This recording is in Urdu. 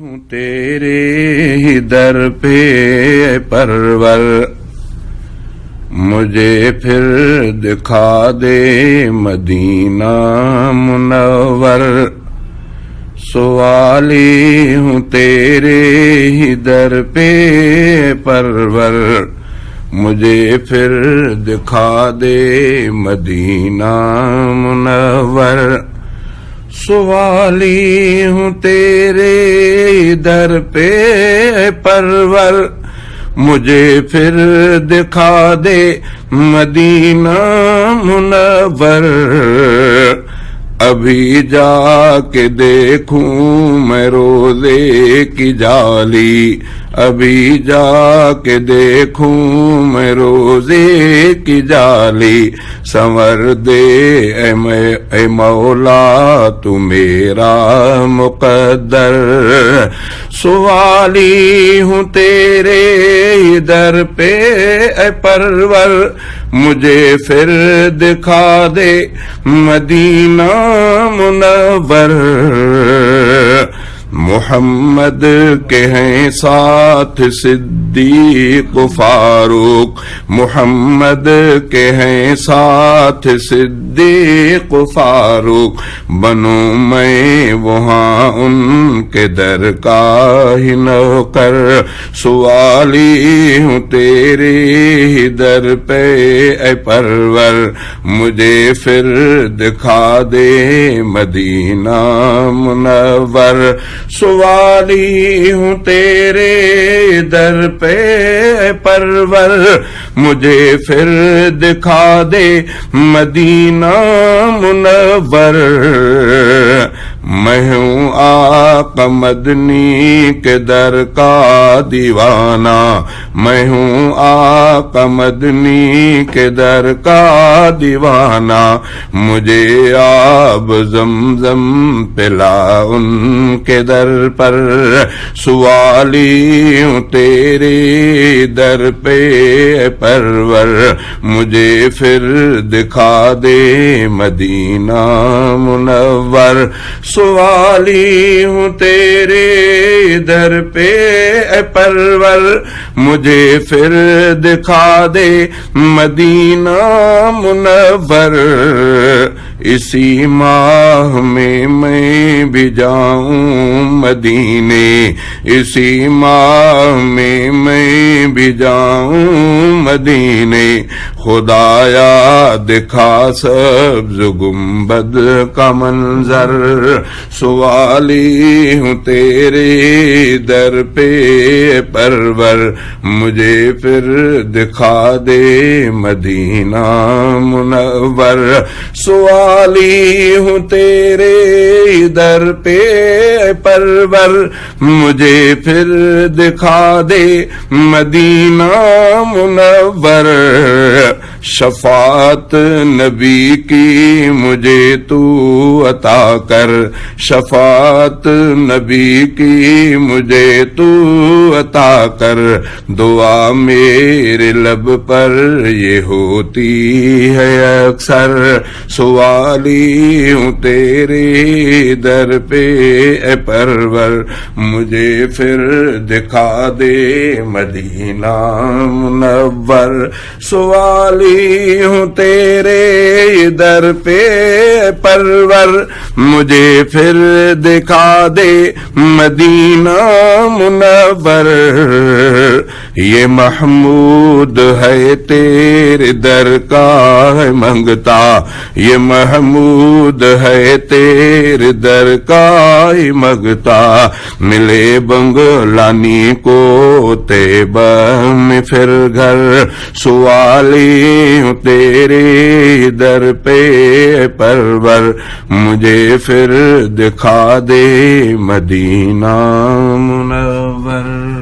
ہوں تیرے ہی در پہ پرور، مجھے پھر دکھا دے مدینہ منور۔ سوالی ہوں تیرے ہی در پہ پرور، مجھے پھر دکھا دے مدینہ منور۔ سوالی ہوں تیرے در پہ پرور، مجھے پھر دکھا دے مدینہ منور۔ ابھی جا کے دیکھوں میں روزے کی جالی، ابھی جا کے دیکھوں میں روزے کی جالی۔ سنور دے اے مولا تو میرا مقدر۔ سوالی ہوں تیرے در پہ اے پرور، مجھے پھر دکھا دے مدینہ منور۔ محمد کے ہیں ساتھ صدیق فاروق، محمد کے ہیں ساتھ صدیق فاروق۔ بنوں میں وہاں ان کے در کا ہی نوکر۔ سوالی ہوں تیرے ہی در پہ اے پرور، مجھے پھر دکھا دے مدینہ منور۔ سوالی ہوں تیرے در پہ پرور، مجھے پھر دکھا دے مدینہ منور۔ میں ہوں آقا مدنی کے در کا دیوانہ، میں ہوں آقا مدنی کے در کا دیوانہ۔ مجھے آب زمزم پلا ان کے در پر۔ سوالی ہوں تیرے در پہ پرور، مجھے پھر دکھا دے مدینہ منور۔ سوالی ہوں تیرے در پہ پرور، مجھے پھر دکھا دے مدینہ منور۔ اسی ماہ میں بھی جاؤں مدینے، اسی ماہ میں بھی جاؤں مدینے۔ خدایا دکھا سبز گنبد کا منظر۔ سوالی ہوں تیرے در پہ پرور، مجھے پھر دکھا دے مدینہ منور۔ سوالی ہوں تیرے در پہ پرور، مجھے پھر دکھا دے مدینہ منور۔ شفاعت نبی کی مجھے تو عطا کر، شفاعت نبی کی مجھے تو عطا کر۔ دعا میرے لب پر یہ ہوتی ہے اکثر۔ سوالی ہوں تیرے در پہ اے پرور، مجھے پھر دکھا دے مدینہ منور۔ سوالی ہوں تیرے در پہ پرور، مجھے پھر دکھا دے مدینہ منور۔ یہ محمود ہے تیرے در کا ہے منگتا، یہ محمود ہے تیرے در کا ہی منگتا۔ ملے بنگلانی کو طیبہ میں پھر گھر۔ سوالی ہوں تیرے در پہ پرور، مجھے پھر دکھا دے مدینہ منور۔